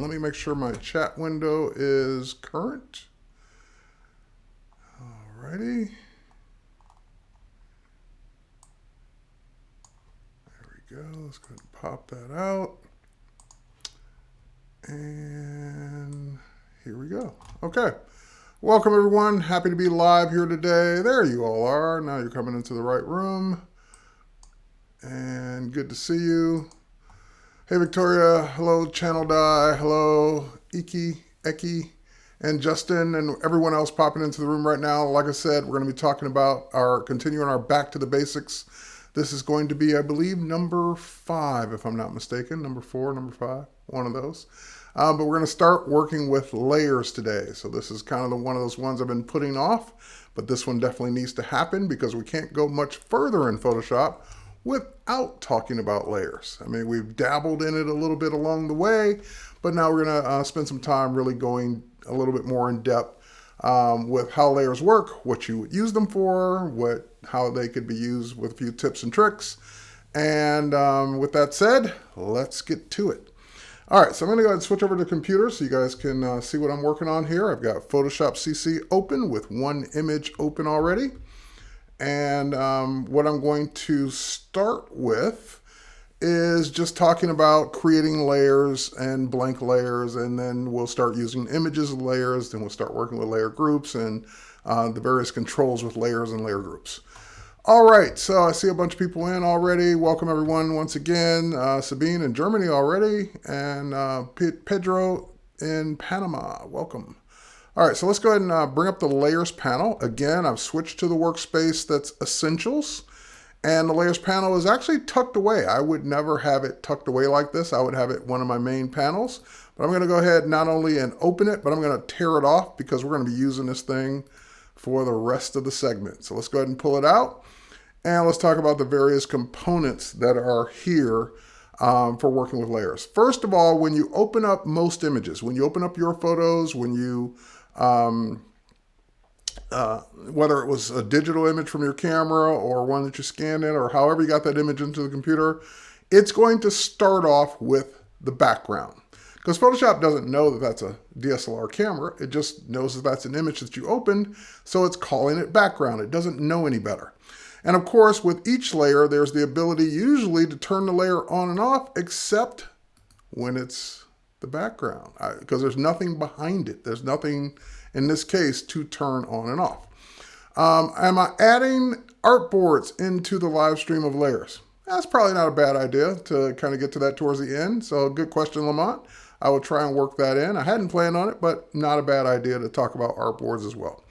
let me make sure my chat window is current. Alrighty. There we go. Let's go ahead and pop that out. And here we go. Okay. Welcome, everyone. Happy to be live here today. There you all are. Now you're coming into the right room. And good to see you. Hey, Victoria. Hello, Channel Die. Hello, Eki, and Justin, and everyone else popping into the room right now. Like I said, we're going to be talking about continuing our Back to the Basics. This is going to be, I believe, number 5, if I'm not mistaken. Number 4, number 5, one of those. But we're going to start working with layers today. So this is kind of one of those ones I've been putting off, but this one definitely needs to happen because we can't go much further in Photoshop without talking about layers. I mean, we've dabbled in it a little bit along the way, but now we're going to spend some time really going a little bit more in depth with how layers work, what you would use them for, how they could be used with a few tips and tricks. And with that said, let's get to it. All right, so I'm going to go ahead and switch over to the computer so you guys can see what I'm working on here. I've got Photoshop CC open with one image open already. And what I'm going to start with is just talking about creating layers and blank layers, and then we'll start using images as layers, then we'll start working with layer groups and the various controls with layers and layer groups. All right, so I see a bunch of people in already. Welcome everyone once again. Sabine in Germany already, and Pedro in Panama, welcome. All right, so let's go ahead and bring up the Layers panel. Again, I've switched to the workspace that's Essentials, and the Layers panel is actually tucked away. I would never have it tucked away like this. I would have it one of my main panels, but I'm gonna go ahead not only and open it, but I'm gonna tear it off because we're gonna be using this thing for the rest of the segment. So let's go ahead and pull it out, and let's talk about the various components that are here for working with layers. First of all, when you open up most images, when you open up your photos, when you whether it was a digital image from your camera or one that you scanned in or however you got that image into the computer, it's going to start off with the background. Because Photoshop doesn't know that that's a DSLR camera. It just knows that that's an image that you opened, so it's calling it background. It doesn't know any better. And of course, with each layer, there's the ability usually to turn the layer on and off, except when it's the background, because there's nothing behind it. There's nothing, in this case, to turn on and off. Am I adding artboards into the live stream of layers? That's probably not a bad idea to kind of get to that towards the end. So good question, Lamont. I will try and work that in. I hadn't planned on it, but not a bad idea to talk about artboards as well.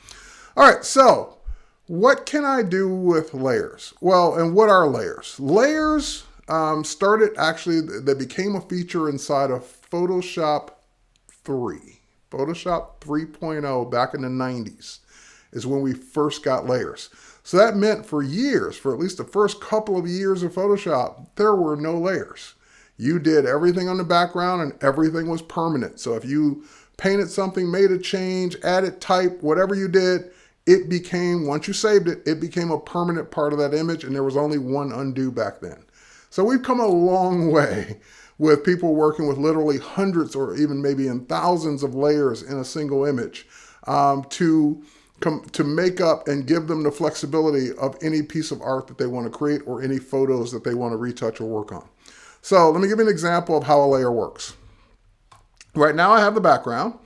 All right, so what can I do with layers? Well, and what are layers? Layers started, actually, they became a feature inside of Photoshop 3. Photoshop 3.0 back in the 90s is when we first got layers. So that meant for years, for at least the first couple of years of Photoshop, there were no layers. You did everything on the background and everything was permanent. So if you painted something, made a change, added type, whatever you did, it became, once you saved it, it became a permanent part of that image, and there was only one undo back then. So we've come a long way with people working with literally hundreds or even maybe in thousands of layers in a single image to make up and give them the flexibility of any piece of art that they want to create or any photos that they want to retouch or work on. So let me give you an example of how a layer works. Right now I have the background,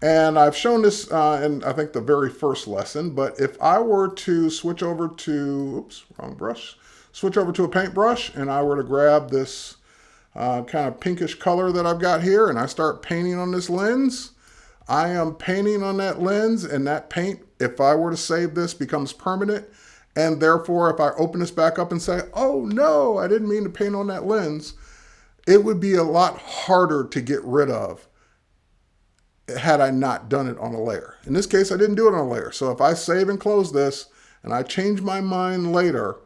and I've shown this in I think the very first lesson, but if I were to switch over to, oops, wrong brush, switch over to a paintbrush, and I were to grab this kind of pinkish color that I've got here, and I start painting on this lens, I am painting on that lens, and that paint, if I were to save this, becomes permanent. And therefore, if I open this back up and say, oh no, I didn't mean to paint on that lens, it would be a lot harder to get rid of had I not done it on a layer. In this case, I didn't do it on a layer. So if I save and close this, and I change my mind later,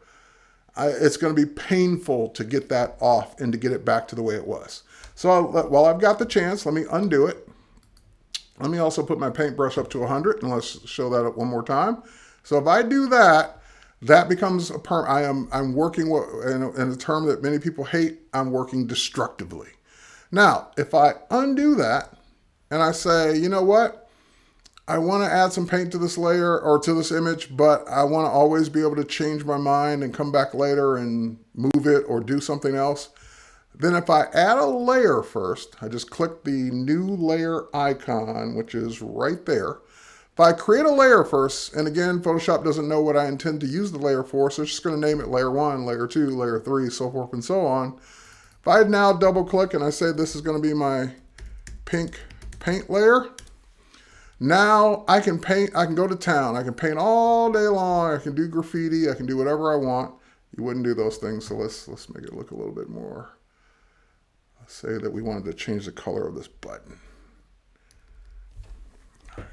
it's going to be painful to get that off and to get it back to the way it was. So while I've got the chance, let me undo it. Let me also put my paintbrush up to 100, and let's show that up one more time. So if I do that, that becomes a I'm working in a term that many people hate. I'm working destructively. Now, if I undo that and I say, you know what? I want to add some paint to this layer or to this image, but I want to always be able to change my mind and come back later and move it or do something else. Then if I add a layer first, I just click the new layer icon, which is right there. If I create a layer first, and again, Photoshop doesn't know what I intend to use the layer for, so it's just going to name it layer 1, layer 2, layer 3, so forth and so on. If I now double click and I say this is going to be my pink paint layer, now I can paint, I can go to town. I can paint all day long. I can do graffiti. I can do whatever I want. You wouldn't do those things, so let's make it look a little bit more. Let's say that we wanted to change the color of this button. All right.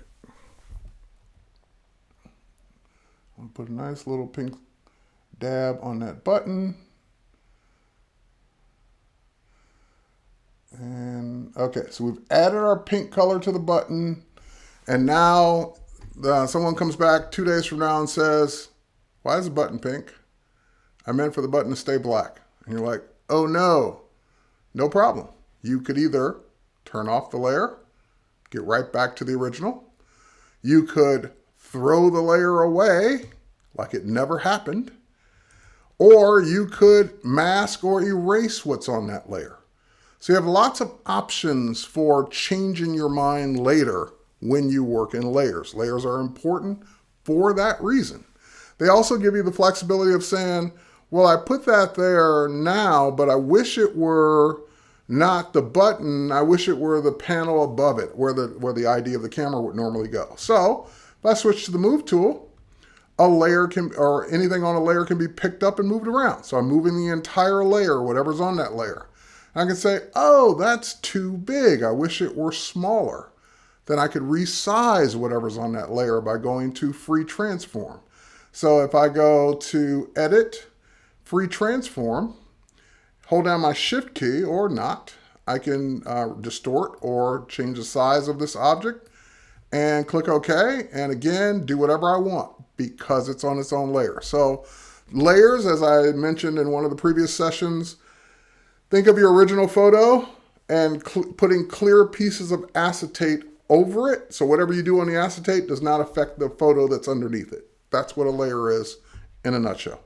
I'll put a nice little pink dab on that button. And okay, so we've added our pink color to the button. And now someone comes back 2 days from now and says, why is the button pink? I meant for the button to stay black. And you're like, oh no, no problem. You could either turn off the layer, get right back to the original. You could throw the layer away like it never happened. Or you could mask or erase what's on that layer. So you have lots of options for changing your mind later when you work in layers. Layers are important for that reason. They also give you the flexibility of saying, well, I put that there now, but I wish it were not the button. I wish it were the panel above it where the ID of the camera would normally go. So if I switch to the move tool, a layer can, or anything on a layer can be picked up and moved around. So I'm moving the entire layer, whatever's on that layer. I can say, oh, that's too big. I wish it were smaller. Then I could resize whatever's on that layer by going to free transform. So if I go to edit, free transform, hold down my shift key or not, I can distort or change the size of this object and click OK. And again, do whatever I want because it's on its own layer. So layers, as I mentioned in one of the previous sessions, think of your original photo and putting clear pieces of acetate over it. So whatever you do on the acetate does not affect the photo that's underneath it. That's what a layer is in a nutshell.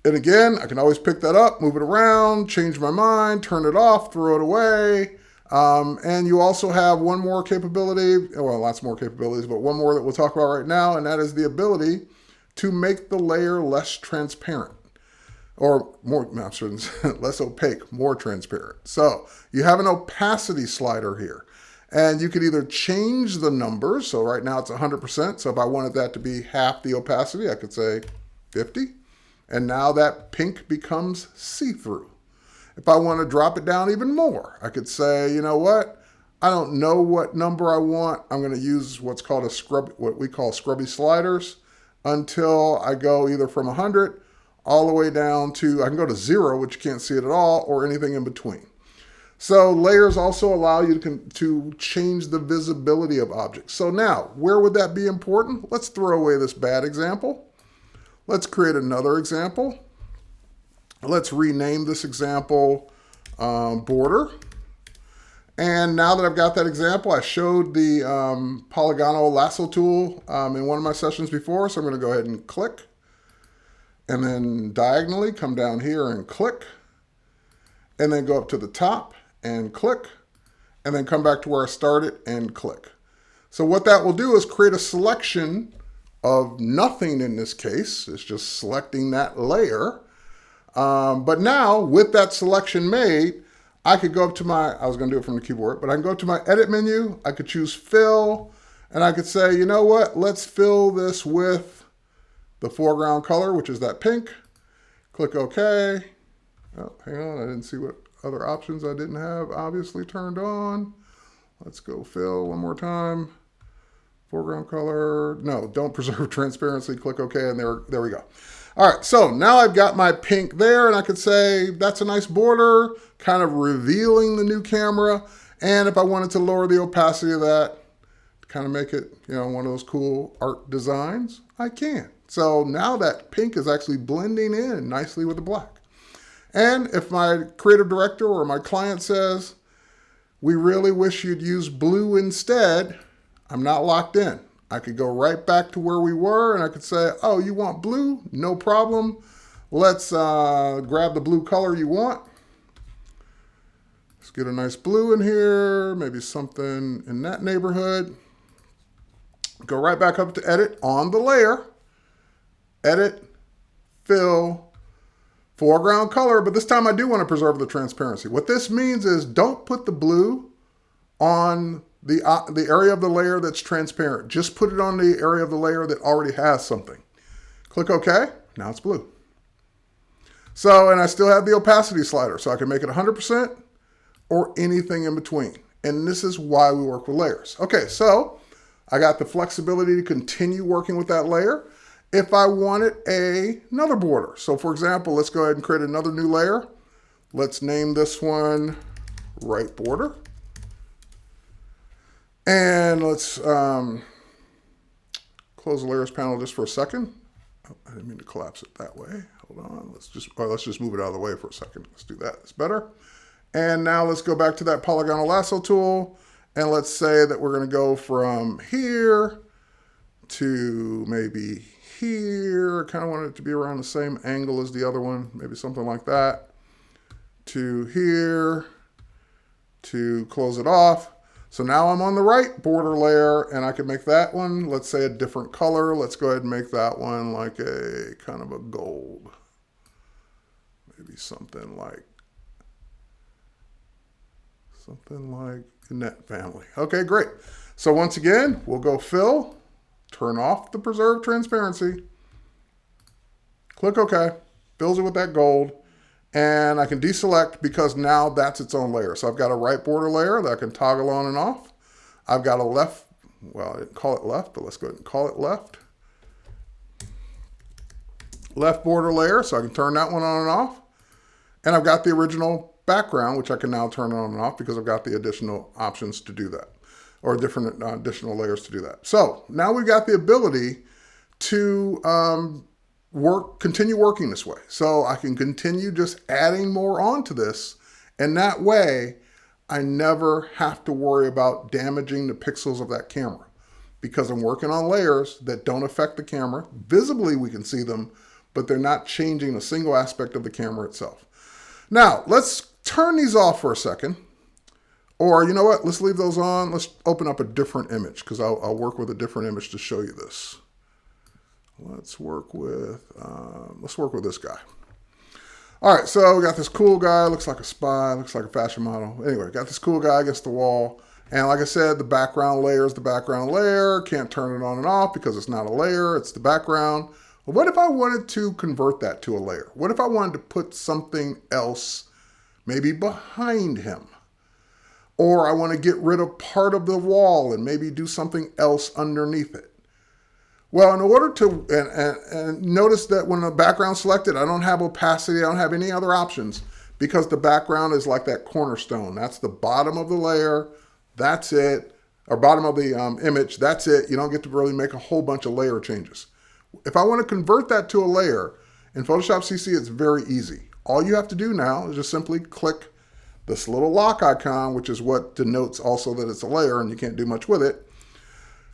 And again, I can always pick that up, move it around, change my mind, turn it off, throw it away. And you also have one more capability, well, lots more capabilities, but one more that we'll talk about right now, and that is the ability to make the layer less transparent. Or more, less opaque, more transparent. So you have an opacity slider here. And you could either change the numbers. So right now it's 100%. So if I wanted that to be half the opacity, I could say 50. And now that pink becomes see-through. If I want to drop it down even more, I could say, you know what? I don't know what number I want. I'm going to use what's called what we call scrubby sliders until I go either from 100 all the way down to, I can go to 0, which you can't see it at all, or anything in between. So layers also allow you to change the visibility of objects. So now, where would that be important? Let's throw away this bad example. Let's create another example. Let's rename this example border. And now that I've got that example, I showed the polygonal lasso tool in one of my sessions before. So I'm going to go ahead and click. And then diagonally come down here and click. And then go up to the top and click, and then come back to where I started and click. So what that will do is create a selection of nothing in this case. It's just selecting that layer. But now with that selection made, I could go up to I was gonna do it from the keyboard, but I can go to my edit menu. I could choose fill, and I could say, you know what? Let's fill this with the foreground color, which is that pink. Click OK. Oh, hang on, I didn't see what other options I didn't have obviously turned on. Let's go fill one more time. Foreground color, no, don't preserve transparency, click OK, and there we go. All right, so now I've got my pink there, and I could say that's a nice border, kind of revealing the new camera. And if I wanted to lower the opacity of that, to kind of make it, you know, one of those cool art designs, I can. So now that pink is actually blending in nicely with the black. And if my creative director or my client says, we really wish you'd use blue instead, I'm not locked in. I could go right back to where we were and I could say, oh, you want blue? No problem. Let's grab the blue color you want. Let's get a nice blue in here, maybe something in that neighborhood. Go right back up to edit on the layer. Edit, fill, foreground color, but this time I do want to preserve the transparency. What this means is don't put the blue on the area of the layer that's transparent. Just put it on the area of the layer that already has something. Click OK. Now it's blue. So, and I still have the opacity slider, so I can make it 100% or anything in between. And this is why we work with layers. Okay, so I got the flexibility to continue working with that layer if I wanted another border. So for example, let's go ahead and create another new layer. Let's name this one right border. And let's close the layers panel just for a second. Oh, I didn't mean to collapse it that way. Hold on, let's just move it out of the way for a second. Let's do that, it's better. And now let's go back to that polygonal lasso tool. And let's say that we're gonna go from here to maybe here. I kind of want it to be around the same angle as the other one, maybe something like that. To here, to close it off. So now I'm on the right border layer and I can make that one, let's say a different color. Let's go ahead and make that one like a kind of a gold. Maybe something like in that family. Okay, great. So once again, we'll go fill, turn off the preserve transparency, click OK, fills it with that gold, and I can deselect because now that's its own layer. So I've got a right border layer that I can toggle on and off. I've got a left, well, I didn't call it left, but let's go ahead and call it left. Left border layer, so I can turn that one on and off. And I've got the original background, which I can now turn on and off because I've got the additional options to do that, or different additional layers to do that. So now we've got the ability to continue working this way. So I can continue just adding more onto this, and that way I never have to worry about damaging the pixels of that camera because I'm working on layers that don't affect the camera. Visibly we can see them, but they're not changing a single aspect of the camera itself. Now let's turn these off for a second, or you know what, let's leave those on. Let's open up a different image because I'll work with a different image to show you this. Let's work with this guy. All right, so we got this cool guy, looks like a spy, looks like a fashion model. Anyway, got this cool guy against the wall. And like I said, the background layer is the background layer. Can't turn it on and off because it's not a layer, it's the background. But what if I wanted to convert that to a layer? What if I wanted to put something else maybe behind him? Or I want to get rid of part of the wall and maybe do something else underneath it. Well, in order to, and notice that when the background's selected, I don't have opacity, I don't have any other options because the background is like that cornerstone. That's the bottom of the layer, that's it, or bottom of the image, that's it. You don't get to really make a whole bunch of layer changes. If I want to convert that to a layer, in Photoshop CC, it's very easy. All you have to do now is just simply click this little lock icon, which is what denotes also that it's a layer and you can't do much with it.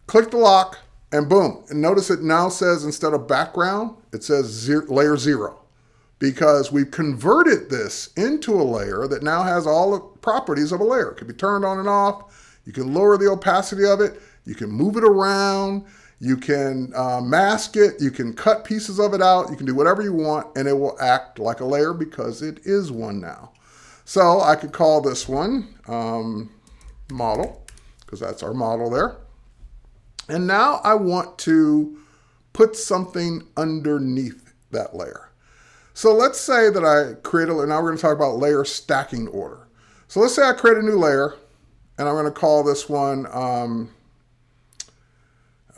Click the lock and boom. And notice it now says instead of background, it says layer 0 because we've converted this into a layer that now has all the properties of a layer. It can be turned on and off. You can lower the opacity of it. You can move it around. You can mask it. You can cut pieces of it out. You can do whatever you want and it will act like a layer because it is one now. So I could call this one model because that's our model there. And now I want to put something underneath that layer. So let's say that I create a layer. Now we're going to talk about layer stacking order. So let's say I create a new layer and I'm going to call this one,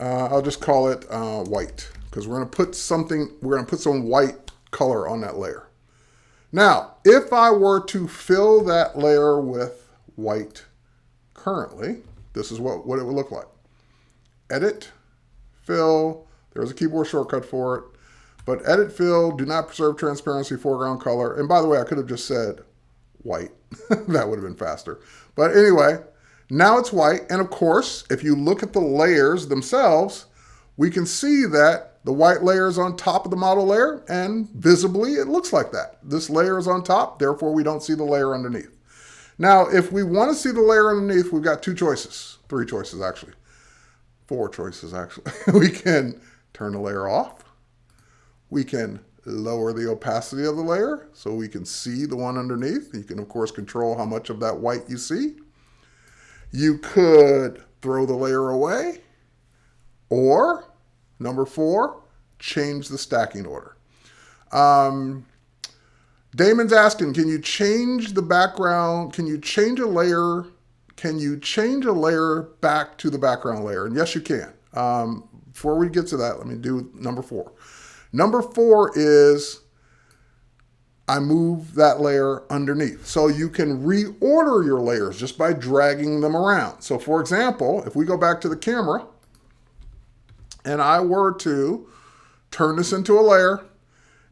I'll just call it white because we're going to put some white color on that layer. Now, if I were to fill that layer with white currently, this is what it would look like. Edit, fill, there's a keyboard shortcut for it, but edit, fill, do not preserve transparency, foreground color. And by the way, I could have just said white That would have been faster. But anyway, now it's white. And of course, if you look at the layers themselves, we can see that the white layer is on top of the model layer, and visibly it looks like that. This layer is on top, therefore we don't see the layer underneath. Now, if we want to see the layer underneath, we've got 3 choices actually. 4 choices actually. We can turn the layer off. We can lower the opacity of the layer so we can see the one underneath. You can, of course, control how much of that white you see. You could throw the layer away, or number 4, change the stacking order. Damon's asking, can you change the background? Can you change a layer? Can you change a layer back to the background layer? And yes, you can. Before we get to that, let me do number 4. Number 4 is I move that layer underneath. So you can reorder your layers just by dragging them around. So for example, if we go back to the camera and I were to turn this into a layer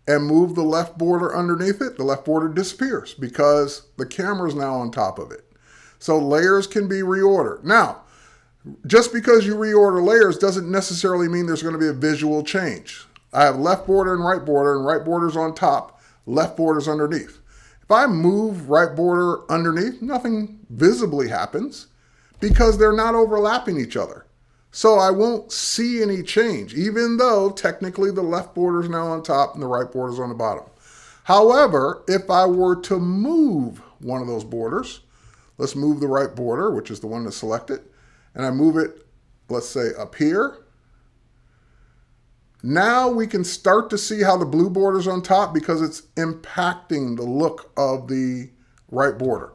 and move the left border underneath it, the left border disappears because the camera is now on top of it. So layers can be reordered. Now, just because you reorder layers doesn't necessarily mean there's going to be a visual change. I have left border and right border's on top, left border's underneath. If I move right border underneath, nothing visibly happens because they're not overlapping each other. So I won't see any change, even though technically the left border is now on top and the right border is on the bottom. However, if I were to move one of those borders, let's move the right border, which is the one that's selected, and I move it, let's say up here. Now we can start to see how the blue border is on top because it's impacting the look of the right border.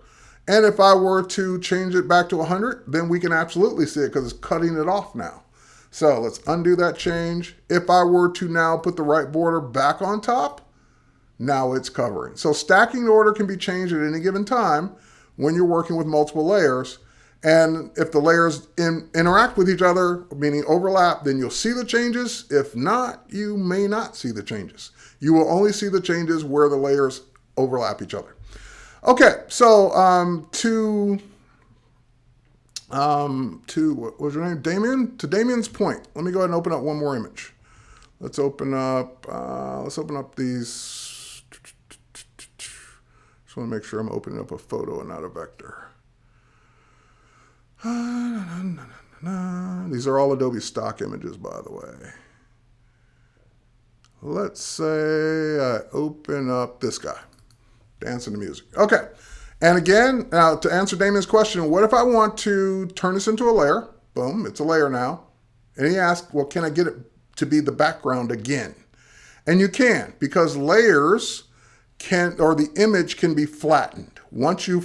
And if I were to change it back to 100, then we can absolutely see it because it's cutting it off now. So let's undo that change. If I were to now put the right border back on top, now it's covering. So stacking order can be changed at any given time when you're working with multiple layers. And if the layers interact with each other, meaning overlap, then you'll see the changes. If not, you may not see the changes. You will only see the changes where the layers overlap each other. Okay, so what was your name? Damien? To Damien's point, let me go ahead and open up one more image. Let's open up these. Just want to make sure I'm opening up a photo and not a vector. These are all Adobe stock images, by the way. Let's say I open up this guy. Dancing to music. Okay. And again, now to answer Damien's question, what if I want to turn this into a layer? Boom, it's a layer now. And he asked, well, can I get it to be the background again? And you can, because layers can, or the image can be flattened. Once you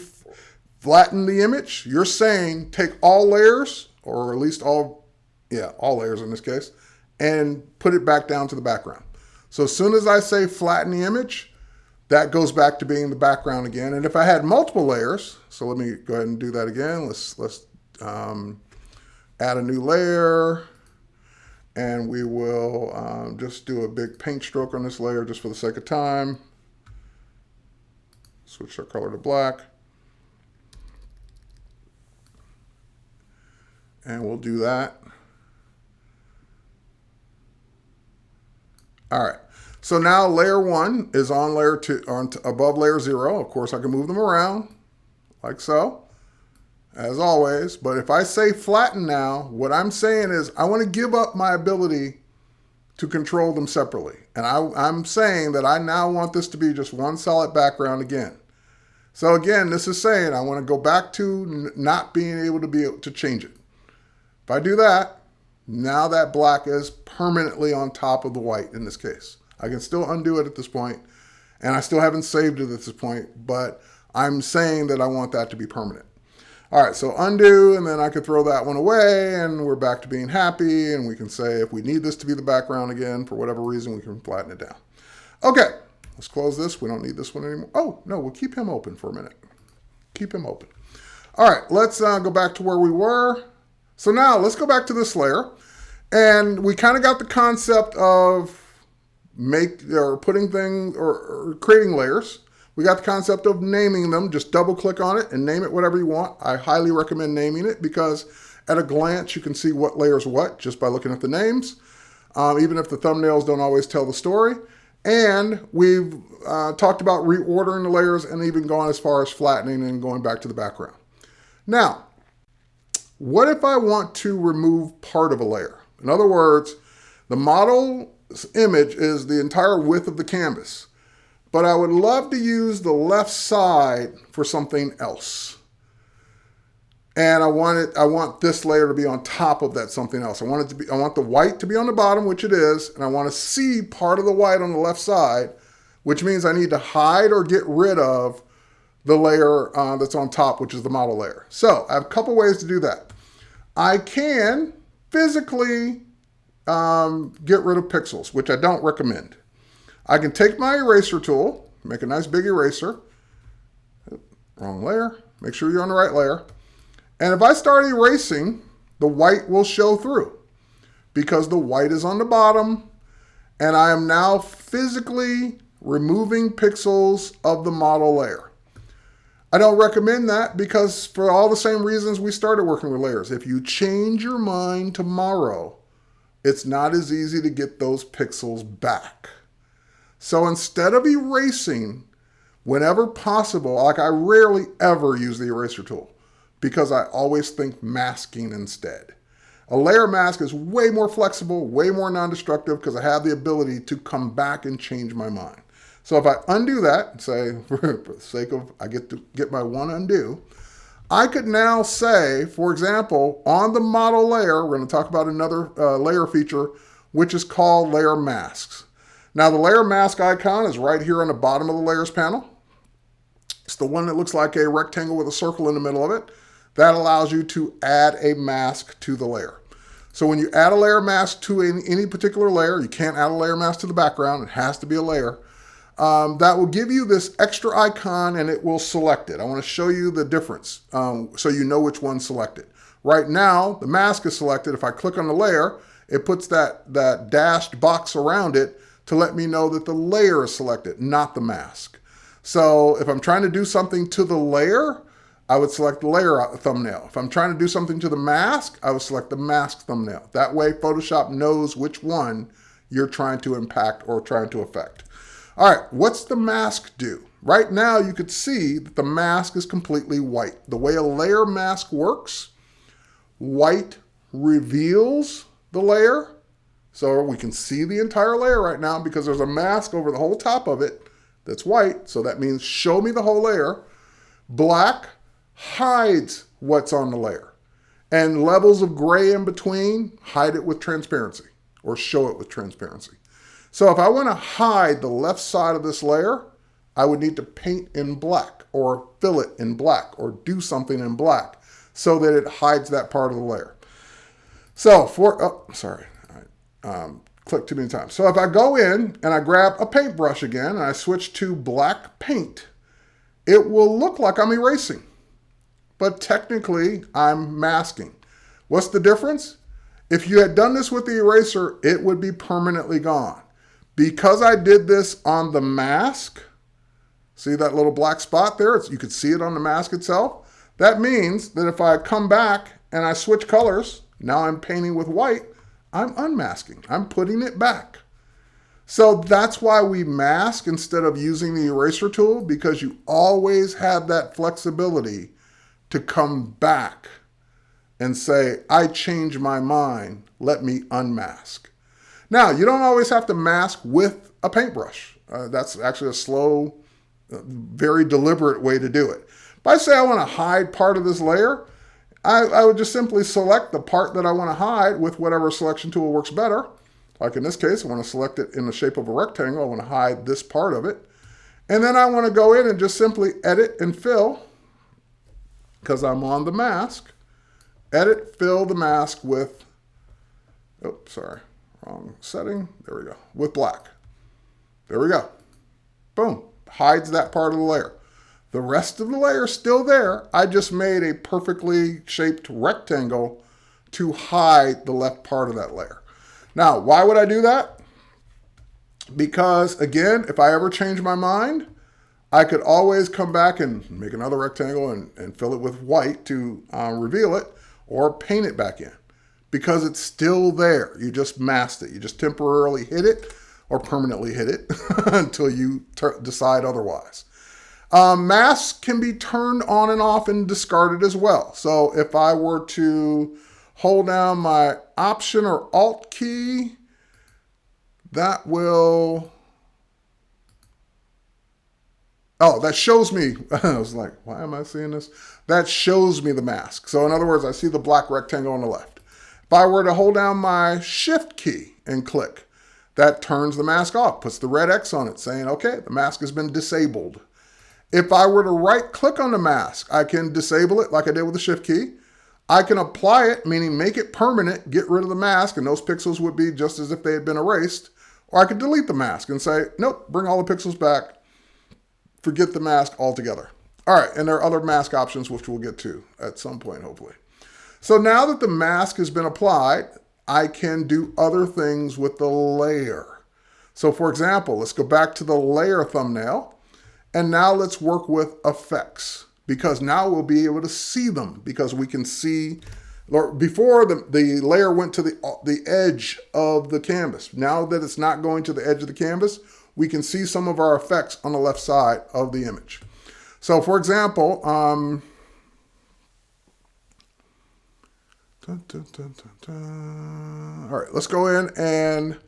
flatten the image, you're saying take all layers, or at least all layers in this case, and put it back down to the background. So as soon as I say flatten the image, that goes back to being the background again. And if I had multiple layers, so let me go ahead and do that again. Let's add a new layer, and we will just do a big paint stroke on this layer just for the sake of time. Switch our color to black. And we'll do that. All right. So now layer 1 is on layer 2, above layer 0. Of course, I can move them around like so, as always. But if I say flatten now, what I'm saying is I want to give up my ability to control them separately. And I'm saying that I now want this to be just one solid background again. So again, this is saying I want to go back to not being able to change it. If I do that, now that black is permanently on top of the white in this case. I can still undo it at this point, and I still haven't saved it at this point, but I'm saying that I want that to be permanent. All right, so undo, and then I could throw that one away, and we're back to being happy, and we can say if we need this to be the background again, for whatever reason, we can flatten it down. Okay, let's close this. We don't need this one anymore. Oh, no, we'll keep him open for a minute. Keep him open. All right, let's go back to where we were. So now let's go back to this layer, and we kind of got the concept of putting things or creating layers. We got the concept of naming them. Just double click on it and name it whatever you want. I highly recommend naming it because at a glance you can see what layer is what just by looking at the names, even if the thumbnails don't always tell the story. And we've talked about reordering the layers and even going as far as flattening and going back to the background. Now, what if I want to remove part of a layer? In other words, the model's image is the entire width of the canvas, but I would love to use the left side for something else. And I want this layer to be on top of that something else. I want the white to be on the bottom, which it is, and I want to see part of the white on the left side, which means I need to hide or get rid of the layer that's on top, which is the model layer. So I have a couple ways to do that. I can physically get rid of pixels, which I don't recommend. I can take my eraser tool, make a nice big eraser. Wrong layer. Make sure you're on the right layer. And if I start erasing, the white will show through because the white is on the bottom, and I am now physically removing pixels of the model layer. I don't recommend that because for all the same reasons we started working with layers. If you change your mind tomorrow, it's not as easy to get those pixels back. So instead of erasing, whenever possible, like I rarely ever use the eraser tool because I always think masking instead. A layer mask is way more flexible, way more non-destructive because I have the ability to come back and change my mind. So if I undo that and say, for the sake of, I get to get my one undo, I could now say, for example, on the model layer, we're going to talk about another layer feature, which is called layer masks. Now the layer mask icon is right here on the bottom of the layers panel. It's the one that looks like a rectangle with a circle in the middle of it. That allows you to add a mask to the layer. So when you add a layer mask to any particular layer, you can't add a layer mask to the background, it has to be a layer. That will give you this extra icon and it will select it. I want to show you the difference so you know which one's selected. Right now, the mask is selected. If I click on the layer, it puts that dashed box around it to let me know that the layer is selected, not the mask. So if I'm trying to do something to the layer, I would select the layer thumbnail. If I'm trying to do something to the mask, I would select the mask thumbnail. That way Photoshop knows which one you're trying to impact or trying to affect. All right, what's the mask do? Right now you could see that the mask is completely white. The way a layer mask works, white reveals the layer. So we can see the entire layer right now because there's a mask over the whole top of it that's white. So that means show me the whole layer. Black hides what's on the layer. And levels of gray in between, hide it with transparency or show it with transparency. So if I want to hide the left side of this layer, I would need to paint in black or fill it in black or do something in black so that it hides that part of the layer. So click too many times. So if I go in and I grab a paintbrush again and I switch to black paint, it will look like I'm erasing, but technically I'm masking. What's the difference? If you had done this with the eraser, it would be permanently gone. Because I did this on the mask, see that little black spot there? You could see it on the mask itself. That means that if I come back and I switch colors, now I'm painting with white, I'm unmasking. I'm putting it back. So that's why we mask instead of using the eraser tool, because you always have that flexibility to come back and say, I changed my mind, let me unmask. Now, you don't always have to mask with a paintbrush. That's actually a slow, very deliberate way to do it. If I say I want to hide part of this layer, I would just simply select the part that I want to hide with whatever selection tool works better. Like in this case, I want to select it in the shape of a rectangle. I want to hide this part of it. And then I want to go in and just simply edit and fill, because I'm on the mask. Edit, fill the mask with, oops, sorry, wrong setting. There we go, with black. There we go. Boom, hides that part of the layer. The rest of the layer is still there. I just made a perfectly shaped rectangle to hide the left part of that layer. Now, why would I do that? Because again, if I ever change my mind, I could always come back and make another rectangle and fill it with white to reveal it, or paint it back in because it's still there. You just masked it. You just temporarily hid it or permanently hid it until you decide otherwise. Masks can be turned on and off and discarded as well. So if I were to hold down my Option or Alt key, that will... Oh, that shows me, I was like, why am I seeing this? That shows me the mask. So in other words, I see the black rectangle on the left. If I were to hold down my Shift key and click, that turns the mask off, puts the red X on it saying, okay, the mask has been disabled. If I were to right click on the mask, I can disable it like I did with the Shift key. I can apply it, meaning make it permanent, get rid of the mask, and those pixels would be just as if they had been erased. Or I could delete the mask and say, nope, bring all the pixels back. Forget the mask altogether. All right, and there are other mask options which we'll get to at some point, hopefully. So now that the mask has been applied, I can do other things with the layer. So for example, let's go back to the layer thumbnail, and now let's work with effects, because now we'll be able to see them, because we can see, before the layer went to the edge of the canvas. Now that it's not going to the edge of the canvas, we can see some of our effects on the left side of the image. So for example, all right, let's go in and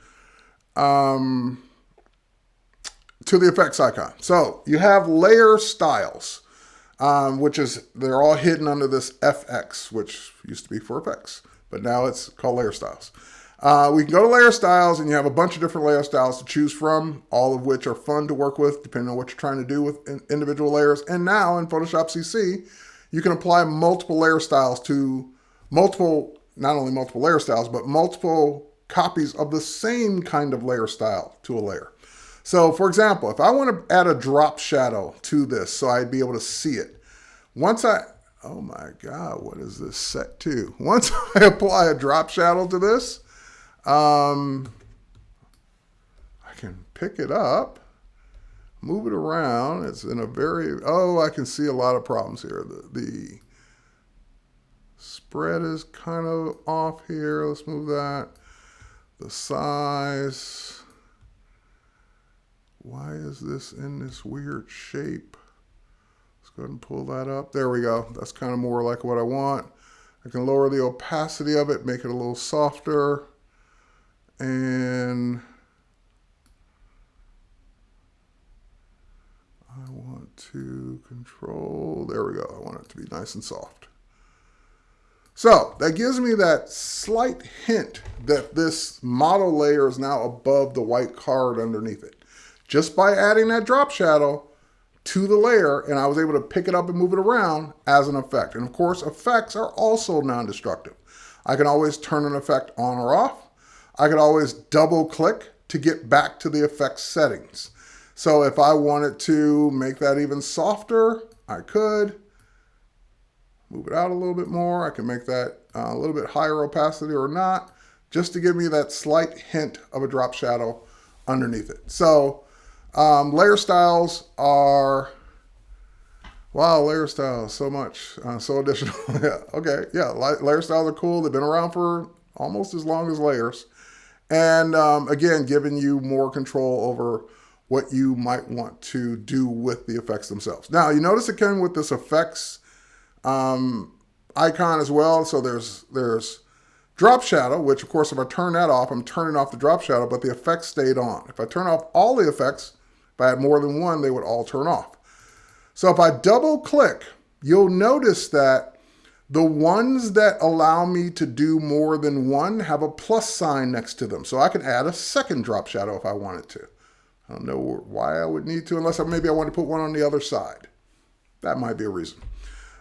to the effects icon. So you have layer styles, which is, they're all hidden under this FX, which used to be for effects, but now it's called layer styles. We can go to layer styles, and you have a bunch of different layer styles to choose from, all of which are fun to work with depending on what you're trying to do with individual layers. And now in Photoshop CC, you can apply multiple layer styles to not only multiple layer styles, but multiple copies of the same kind of layer style to a layer. So for example, if I want to add a drop shadow to this so I'd be able to see it, oh my God, what is this set to? Once I apply a drop shadow to this, I can pick it up, move it around. It's in a I can see a lot of problems here. The spread is kind of off here. Let's move that. The size. Why is this in this weird shape? Let's go ahead and pull that up. There we go. That's kind of more like what I want. I can lower the opacity of it, make it a little softer. And I want to control, there we go. I want it to be nice and soft. So that gives me that slight hint that this model layer is now above the white card underneath it. Just by adding that drop shadow to the layer, and I was able to pick it up and move it around as an effect. And of course, effects are also non-destructive. I can always turn an effect on or off. I could always double click to get back to the effects settings. So if I wanted to make that even softer, I could move it out a little bit more. I can make that a little bit higher opacity or not, just to give me that slight hint of a drop shadow underneath it. So layer styles are, wow, layer styles, so much, so additional. Yeah, okay, yeah, layer styles are cool. They've been around for almost as long as layers. And again, giving you more control over what you might want to do with the effects themselves. Now, you notice it came with this effects icon as well. So there's drop shadow, which of course, if I turn that off, I'm turning off the drop shadow, but the effects stayed on. If I turn off all the effects, if I had more than one, they would all turn off. So if I double click, you'll notice that the ones that allow me to do more than one have a plus sign next to them. So I can add a second drop shadow if I wanted to. I don't know why I would need to, unless maybe I want to put one on the other side. That might be a reason.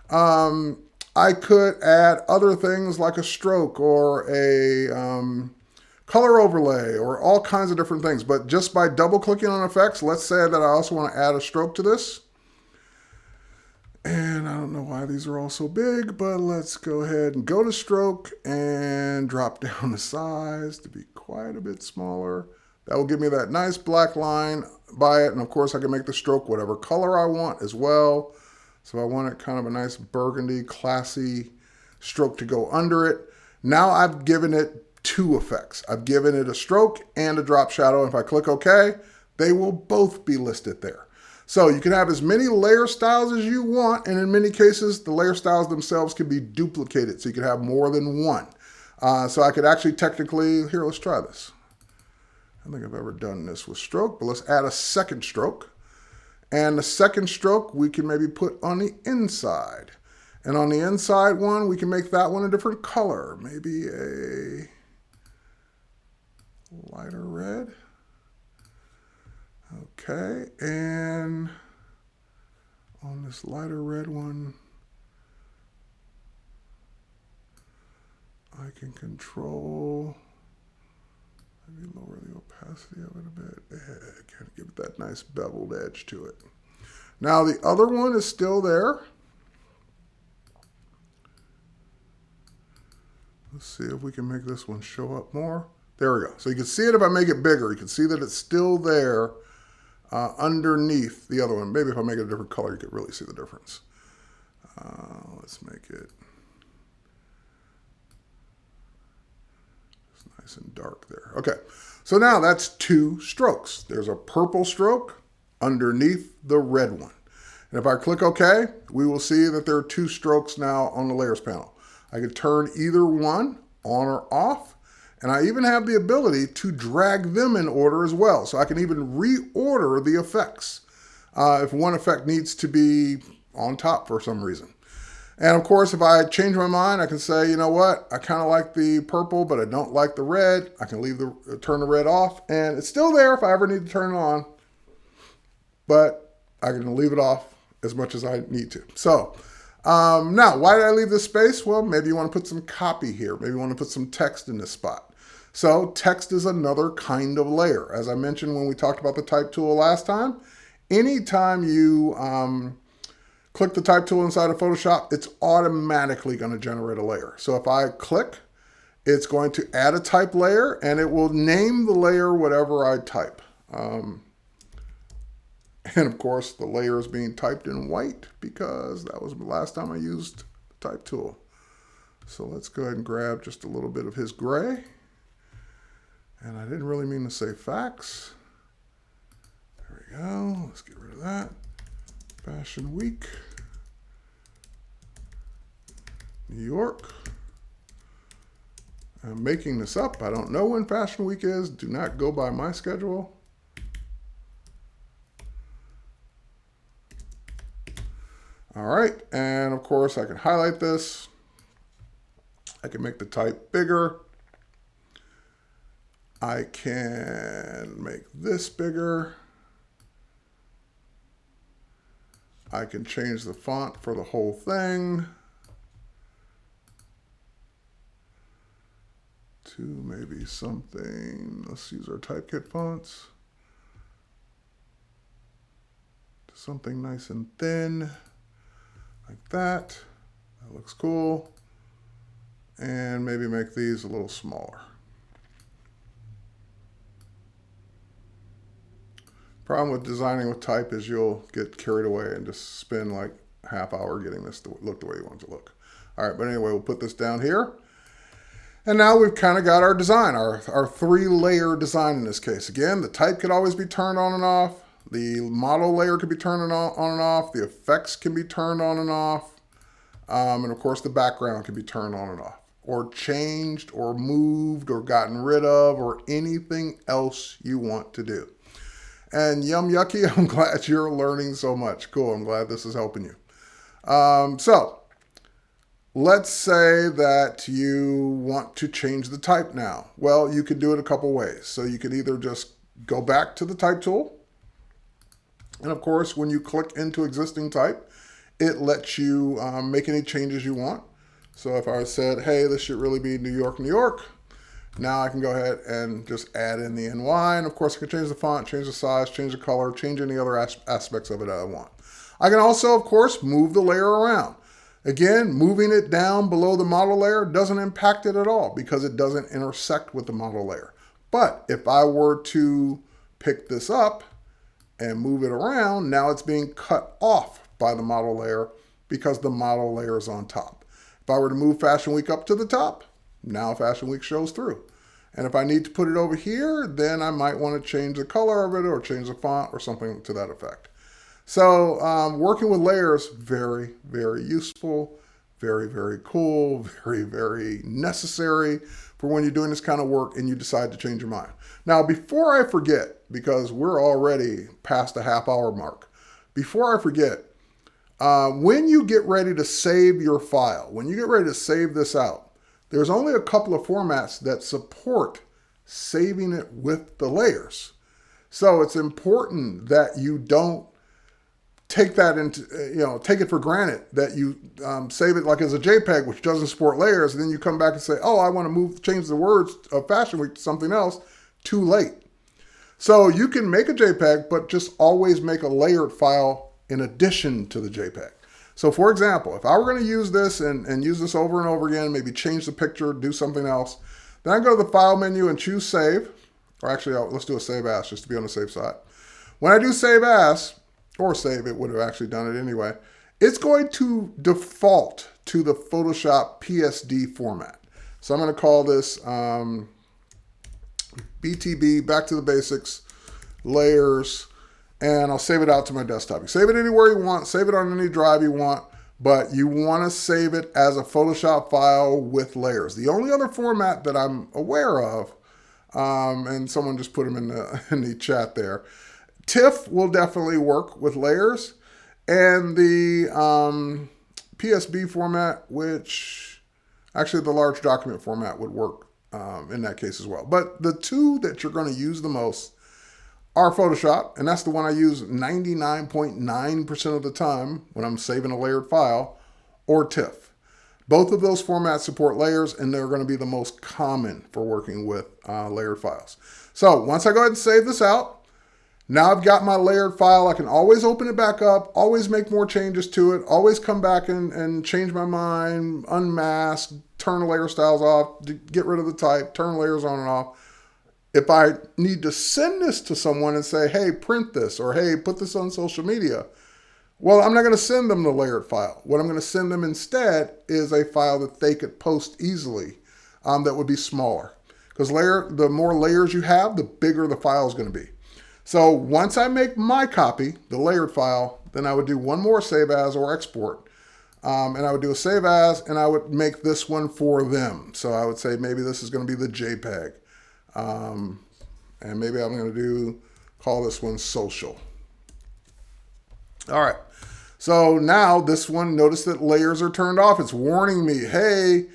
I could add other things like a stroke or a color overlay or all kinds of different things. But just by double clicking on effects, let's say that I also want to add a stroke to this. And I don't know why these are all so big, but let's go ahead and go to stroke and drop down the size to be quite a bit smaller. That will give me that nice black line by it. And of course I can make the stroke whatever color I want as well. So I want it kind of a nice burgundy, classy stroke to go under it. Now I've given it two effects. I've given it a stroke and a drop shadow. If I click OK, they will both be listed there. So you can have as many layer styles as you want, and in many cases, the layer styles themselves can be duplicated, so you can have more than one. So I could actually technically, here, let's try this. I don't think I've ever done this with stroke, but let's add a second stroke. And the second stroke we can maybe put on the inside. And on the inside one, we can make that one a different color, maybe a lighter red. Okay, and on this lighter red one, I can control, maybe lower the opacity of it a bit. Kind of give it that nice beveled edge to it. Now the other one is still there. Let's see if we can make this one show up more. There we go. So you can see it if I make it bigger. You can see that it's still there. Underneath the other one. Maybe if I make it a different color, you could really see the difference. Let's make it just nice and dark there. Okay, so now that's two strokes. There's a purple stroke underneath the red one. And if I click OK, we will see that there are two strokes now on the layers panel. I can turn either one on or off. And I even have the ability to drag them in order as well. So I can even reorder the effects if one effect needs to be on top for some reason. And of course, if I change my mind, I can say, you know what, I kind of like the purple, but I don't like the red. I can turn the red off, and it's still there if I ever need to turn it on. But I can leave it off as much as I need to. So now, why did I leave this space? Well, maybe you want to put some copy here. Maybe you want to put some text in this spot. So text is another kind of layer. As I mentioned when we talked about the type tool last time, anytime you click the type tool inside of Photoshop, it's automatically going to generate a layer. So if I click, it's going to add a type layer, and it will name the layer whatever I type. And of course, the layer is being typed in white because that was the last time I used the type tool. So let's go ahead and grab just a little bit of his gray. And I didn't really mean to say facts. There we go. Let's get rid of that. Fashion Week. New York. I'm making this up. I don't know when Fashion Week is. Do not go by my schedule. All right. And of course, I can highlight this. I can make the type bigger. I can make this bigger. I can change the font for the whole thing to maybe something, let's use our Typekit fonts, to something nice and thin, like that. That looks cool. And maybe make these a little smaller. Problem with designing with type is you'll get carried away and just spend like half hour getting this to look the way you want it to look. All right, but anyway, we'll put this down here. And now we've kind of got our design, our 3-layer design in this case. Again, the type could always be turned on and off. The model layer could be turned on and off. The effects can be turned on and off. And of course, the background can be turned on and off, or changed, or moved, or gotten rid of, or anything else you want to do. And yum yucky, I'm glad you're learning so much. Cool, I'm glad this is helping you. So let's say that you want to change the type now. Well, you could do it a couple ways. So you could either just go back to the type tool. And of course, when you click into existing type, it lets you make any changes you want. So if I said, hey, this should really be New York, New York. Now I can go ahead and just add in the NY, and of course I can change the font, change the size, change the color, change any other aspects of it I want. I can also, of course, move the layer around. Again, moving it down below the model layer doesn't impact it at all because it doesn't intersect with the model layer. But if I were to pick this up and move it around, now it's being cut off by the model layer because the model layer is on top. If I were to move Fashion Week up to the top, now Fashion Week shows through. And if I need to put it over here, then I might want to change the color of it or change the font or something to that effect. So working with layers, very, very useful, very, very cool, very, very necessary for when you're doing this kind of work and you decide to change your mind. Now, before I forget, because we're already past the half-hour mark, before I forget, when you get ready to save your file, when you get ready to save this out, there's only a couple of formats that support saving it with the layers. So it's important that you don't take that into, take it for granted that you save it like as a JPEG, which doesn't support layers, and then you come back and say, oh, I want to change the words of Fashion Week to something else. Too late. So you can make a JPEG, but just always make a layered file in addition to the JPEG. So for example, if I were going to use this and use this over and over again, maybe change the picture, do something else, then I go to the File menu and choose Save. Or actually, let's do a Save As just to be on the safe side. When I do Save As, or save, it would have actually done it anyway, it's going to default to the Photoshop PSD format. So I'm going to call this BTB, Back to the Basics, Layers, and I'll save it out to my desktop. You save it anywhere you want, save it on any drive you want, but you want to save it as a Photoshop file with layers. The only other format that I'm aware of, and someone just put them in the chat there, TIFF will definitely work with layers, and the PSB format, which actually the large document format would work in that case as well. But the two that you're going to use the most are Photoshop, and that's the one I use 99.9% of the time when I'm saving a layered file, or TIFF. Both of those formats support layers, and they're going to be the most common for working with layered files. So once I go ahead and save this out, now I've got my layered file. I can always open it back up, always make more changes to it, always come back and change my mind, unmask, turn the layer styles off, get rid of the type, turn layers on and off. If I need to send this to someone and say, hey, print this, or hey, put this on social media, well, I'm not going to send them the layered file. What I'm going to send them instead is a file that they could post easily that would be smaller. Because the more layers you have, the bigger the file is going to be. So once I make my copy, the layered file, then I would do one more Save As or Export. And I would do a Save As, and I would make this one for them. So I would say maybe this is going to be the JPEG. And maybe I'm going to call this one Social. All right. So now this one, notice that layers are turned off. It's warning me, hey,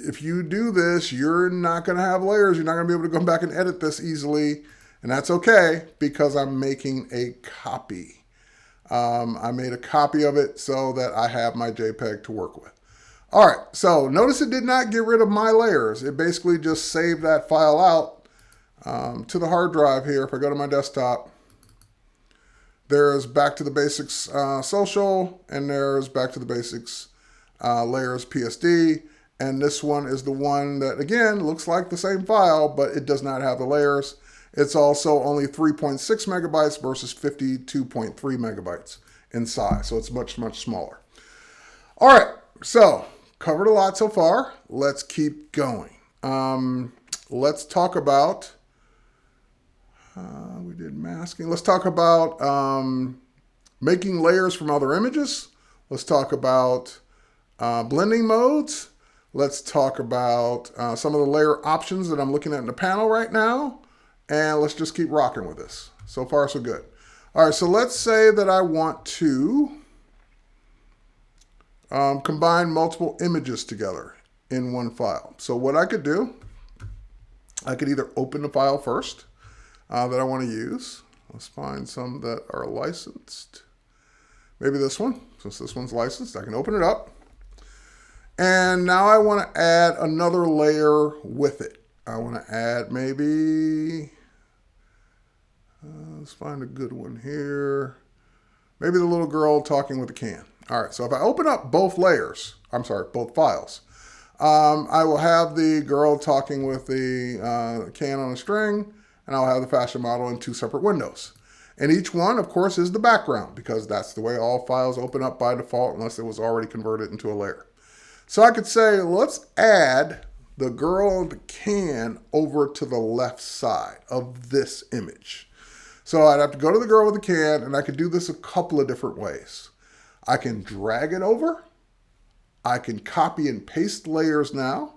if you do this, you're not going to have layers. You're not going to be able to come back and edit this easily. And that's okay because I'm making a copy. I made a copy of it so that I have my JPEG to work with. All right, so notice it did not get rid of my layers. It basically just saved that file out to the hard drive here. If I go to my desktop, there's Back to the Basics Social, and there's Back to the Basics Layers PSD. And this one is the one that, again, looks like the same file, but it does not have the layers. It's also only 3.6 megabytes versus 52.3 megabytes in size. So it's much, much smaller. All right, so covered a lot so far. Let's keep going. Let's talk about, we did masking. Let's talk about making layers from other images. Let's talk about blending modes. Let's talk about some of the layer options that I'm looking at in the panel right now. And let's just keep rocking with this. So far, so good. All right, so let's say that I want to combine multiple images together in one file. So what I could do, I could either open the file first that I want to use. Let's find some that are licensed. Maybe this one, since this one's licensed, I can open it up. And now I want to add another layer with it. I want to add maybe, let's find a good one here. Maybe the little girl talking with a can. All right, so if I open up both layers, both files, I will have the girl talking with the can on a string, and I'll have the fashion model in two separate windows. And each one, of course, is the background, because that's the way all files open up by default unless it was already converted into a layer. So I could say, let's add the girl and the can over to the left side of this image. So I'd have to go to the girl with the can, and I could do this a couple of different ways. I can drag it over. I can copy and paste layers now.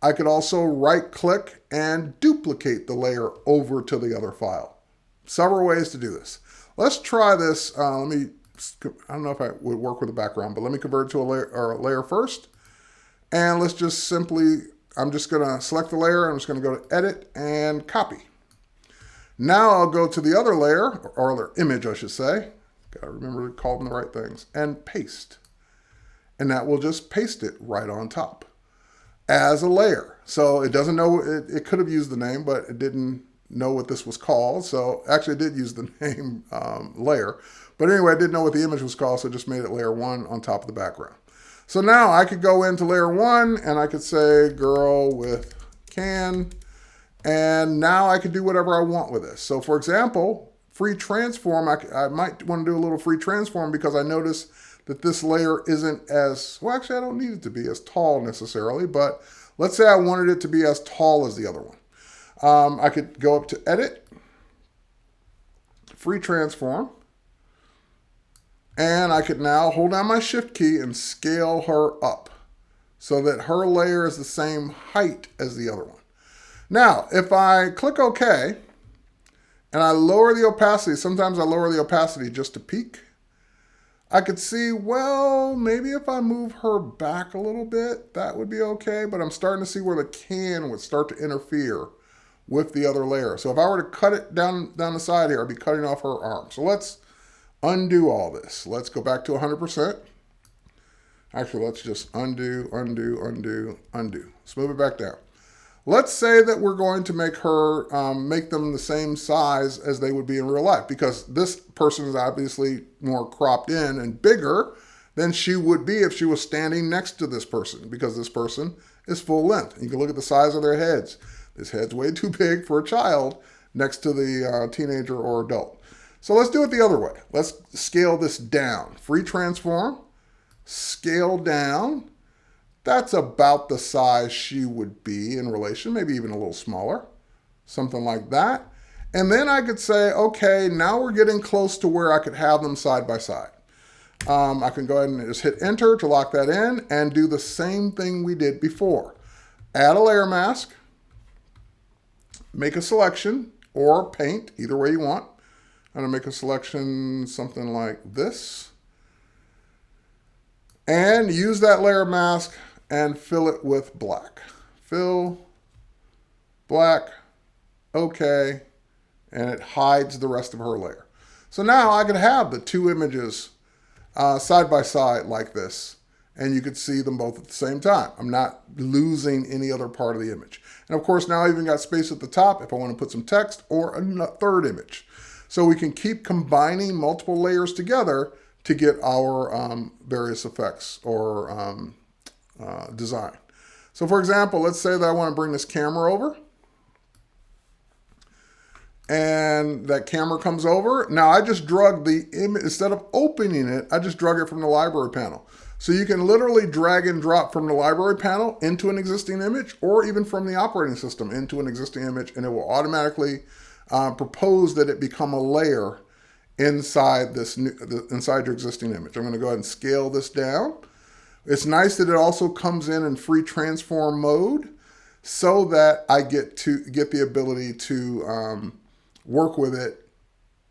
I could also right click and duplicate the layer over to the other file. Several ways to do this. Let's try this. I don't know if I would work with the background, but let me convert it to a layer first. And let's just simply, I'm just gonna select the layer. I'm just gonna go to edit and copy. Now I'll go to the other layer, or other image, I should say. Gotta remember to call them the right things, and paste. And that will just paste it right on top as a layer. So it doesn't know, it could have used the name, but it didn't know what this was called. So actually it did use the name layer. But anyway, I didn't know what the image was called, so it just made it layer 1 on top of the background. So now I could go into layer 1 and I could say girl with can. And now I could do whatever I want with this. So for example, free transform, I might want to do a little free transform because I notice that this layer isn't as, well, actually I don't need it to be as tall necessarily, but let's say I wanted it to be as tall as the other one. I could go up to edit, free transform, and I could now hold down my shift key and scale her up so that her layer is the same height as the other one. Now, if I click OK and I lower the opacity, sometimes I lower the opacity just to peak, I could see, well, maybe if I move her back a little bit, that would be okay, but I'm starting to see where the can would start to interfere with the other layer. So if I were to cut it down the side here, I'd be cutting off her arm. So let's undo all this. Let's go back to 100%. Actually, let's just undo, undo, undo, undo. Let's move it back down. Let's say that we're going to make her, make them the same size as they would be in real life, because this person is obviously more cropped in and bigger than she would be if she was standing next to this person, because this person is full length. You can look at the size of their heads. This head's way too big for a child next to the teenager or adult. So let's do it the other way. Let's scale this down. Free transform, scale down. That's about the size she would be in relation, maybe even a little smaller, something like that. And then I could say, okay, now we're getting close to where I could have them side by side. I can go ahead and just hit enter to lock that in and do the same thing we did before. Add a layer mask, make a selection, or paint, either way you want. I'm gonna make a selection, something like this. And use that layer mask and fill it with black. Fill, black, okay, and it hides the rest of her layer. So now I could have the two images side by side like this, and you could see them both at the same time. I'm not losing any other part of the image. And of course, now I even got space at the top if I want to put some text or a third image. So we can keep combining multiple layers together to get our various effects or design. So for example, let's say that I want to bring this camera over, and that camera comes over. Now I just drug the image, instead of opening it, I just drug it from the library panel. So you can literally drag and drop from the library panel into an existing image, or even from the operating system into an existing image, and it will automatically propose that it become a layer inside inside your existing image. I'm going to go ahead and scale this down. It's nice that it also comes in free transform mode, so that I get the ability to work with it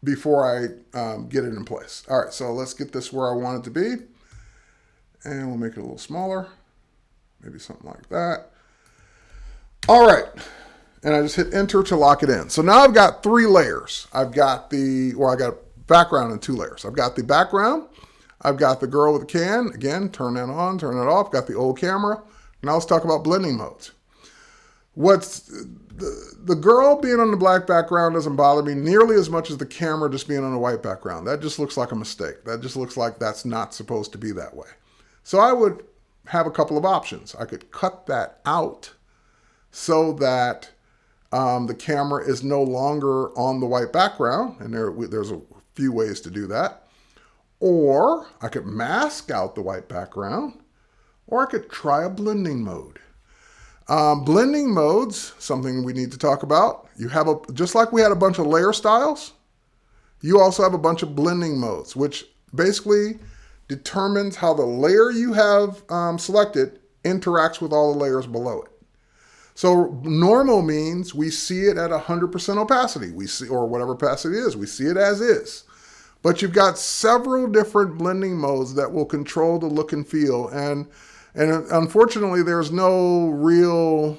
before I get it in place. All right, so let's get this where I want it to be, and we'll make it a little smaller, maybe something like that. All right, and I just hit enter to lock it in. So now I've got three layers. I got background in two layers. I've got the background. I've got the girl with the can. Again, turn that on, turn it off. Got the old camera. Now let's talk about blending modes. What's the girl being on the black background doesn't bother me nearly as much as the camera just being on a white background. That just looks like a mistake. That just looks like that's not supposed to be that way. So I would have a couple of options. I could cut that out so that the camera is no longer on the white background, and there's a few ways to do that. Or I could mask out the white background, or I could try a blending mode. Blending modes, something we need to talk about. You have just like we had a bunch of layer styles, you also have a bunch of blending modes, which basically determines how the layer you have selected interacts with all the layers below it. So normal means we see it at 100% opacity, or whatever opacity it is, we see it as is. But you've got several different blending modes that will control the look and feel, and unfortunately there's no real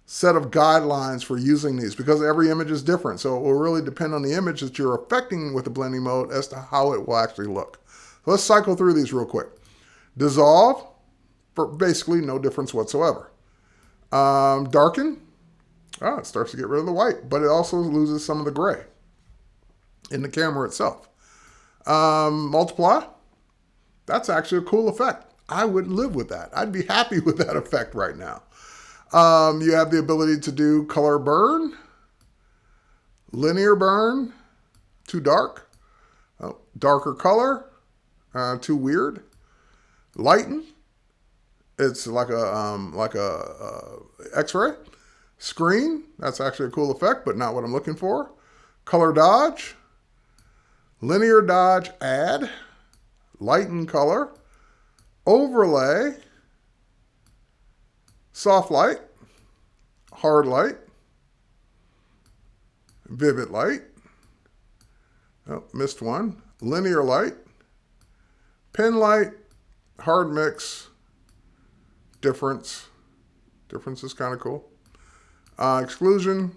set of guidelines for using these because every image is different. So it will really depend on the image that you're affecting with the blending mode as to how it will actually look. So let's cycle through these real quick. Dissolve, for basically no difference whatsoever. Darken, it starts to get rid of the white, but it also loses some of the gray in the camera itself. Multiply, that's actually a cool effect. I would live with that. I'd be happy with that effect right now. You have the ability to do color burn, linear burn, too dark, darker color, too weird, lighten. It's like a X-ray. Screen, that's actually a cool effect, but not what I'm looking for. Color dodge, linear dodge, add, lighten color, overlay, soft light, hard light, vivid light, missed one, linear light, pin light, hard mix, difference is kind of cool, exclusion,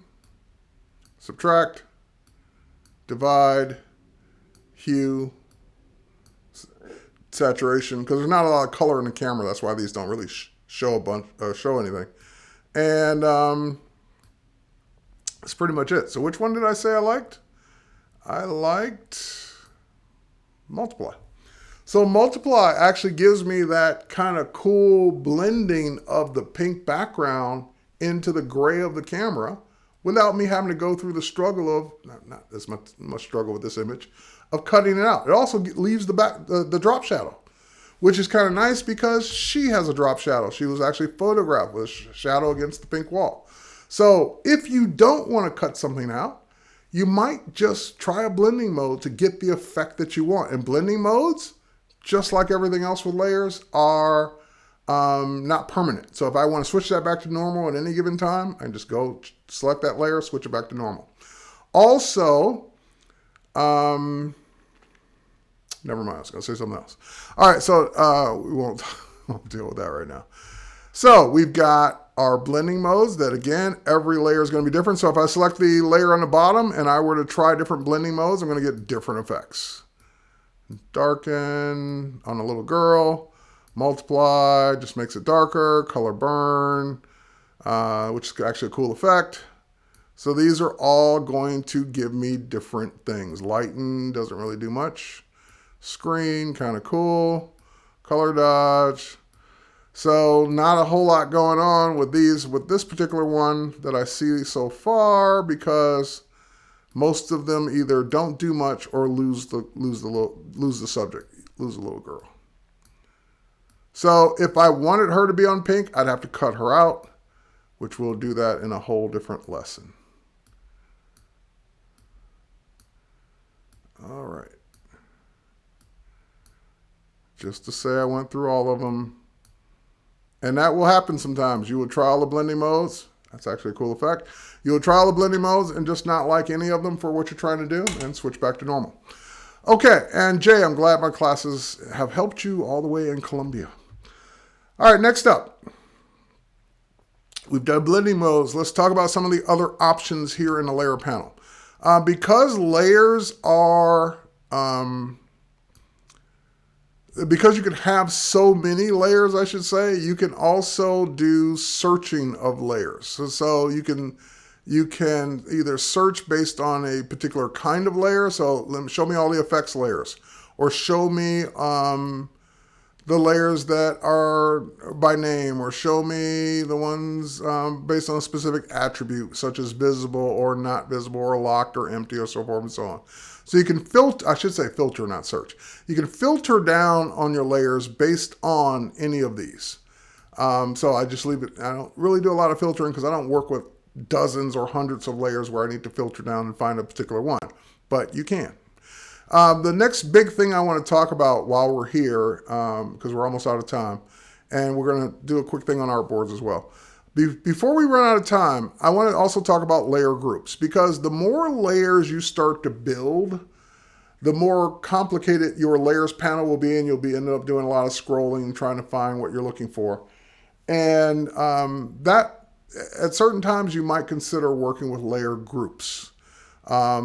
subtract, divide, hue, saturation, because there's not a lot of color in the camera. That's why these don't really show anything. And that's pretty much it. So which one did I say I liked? I liked multiply. So multiply actually gives me that kind of cool blending of the pink background into the gray of the camera without me having to go through the struggle of, not as much struggle with this image, of cutting it out. It also leaves the drop shadow, which is kind of nice because she has a drop shadow. She was actually photographed with a shadow against the pink wall. So if you don't want to cut something out, you might just try a blending mode to get the effect that you want. And blending modes, just like everything else with layers, are not permanent. So if I want to switch that back to normal at any given time, I can just go select that layer, switch it back to normal. Also, never mind, I was going to say something else. All right, so we won't deal with that right now. So we've got our blending modes that, again, every layer is going to be different. So if I select the layer on the bottom and I were to try different blending modes, I'm going to get different effects. Darken on a little girl. Multiply just makes it darker. Color burn, which is actually a cool effect. So these are all going to give me different things. Lighten doesn't really do much. Screen, kind of cool. Color dodge. So not a whole lot going on with this particular one that I see so far, because most of them either don't do much or lose the subject, lose the little girl. So if I wanted her to be on pink, I'd have to cut her out, which we'll do that in a whole different lesson. All right. Just to say I went through all of them. And that will happen sometimes. You will try all the blending modes. That's actually a cool effect. You will try all the blending modes and just not like any of them for what you're trying to do and switch back to normal. Okay, and Jay, I'm glad my classes have helped you all the way in Colombia. All right, next up. We've done blending modes. Let's talk about some of the other options here in the layer panel. Because layers are... because you can have so many layers, I should say, you can also do searching of layers. So you can either search based on a particular kind of layer. So show me all the effects layers, or show me the layers that are by name, or show me the ones based on a specific attribute, such as visible or not visible, or locked or empty, or so forth and so on. So you can filter, I should say filter, not search. You can filter down on your layers based on any of these. So I just leave it. I don't really do a lot of filtering because I don't work with dozens or hundreds of layers where I need to filter down and find a particular one. But you can. The next big thing I want to talk about while we're here, because we're almost out of time, and we're going to do a quick thing on artboards as well. Before we run out of time, I want to also talk about layer groups, because the more layers you start to build, the more complicated your layers panel will be, and you'll be ended up doing a lot of scrolling and trying to find what you're looking for. And that, at certain times, you might consider working with layer groups,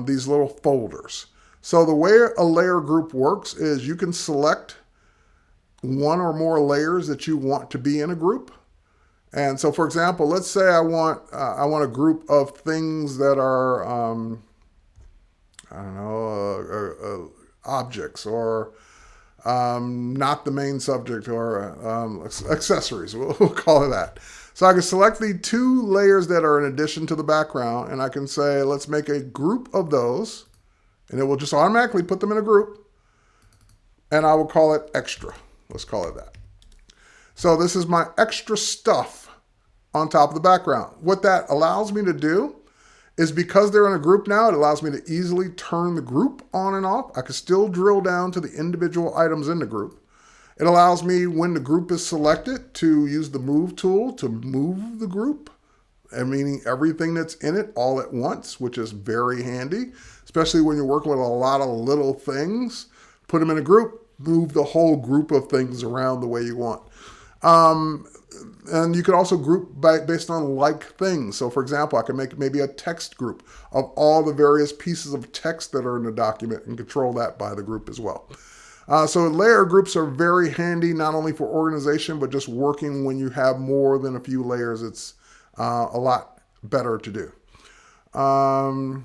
these little folders. So the way a layer group works is you can select one or more layers that you want to be in a group. And so, for example, let's say I want a group of things that are, I don't know, objects, or not the main subject, or accessories. We'll call it that. So I can select the two layers that are in addition to the background, and I can say, let's make a group of those. And it will just automatically put them in a group. And I will call it extra. Let's call it that. So this is my extra stuff on top of the background. What that allows me to do is, because they're in a group now, it allows me to easily turn the group on and off. I can still drill down to the individual items in the group. It allows me, when the group is selected, to use the move tool to move the group, and meaning everything that's in it all at once, which is very handy, especially when you're working with a lot of little things. Put them in a group, move the whole group of things around the way you want. And you could also group based on like things. So for example, I can make maybe a text group of all the various pieces of text that are in the document, and control that by the group as well. So layer groups are very handy, not only for organization, but just working when you have more than a few layers. It's a lot better to do. All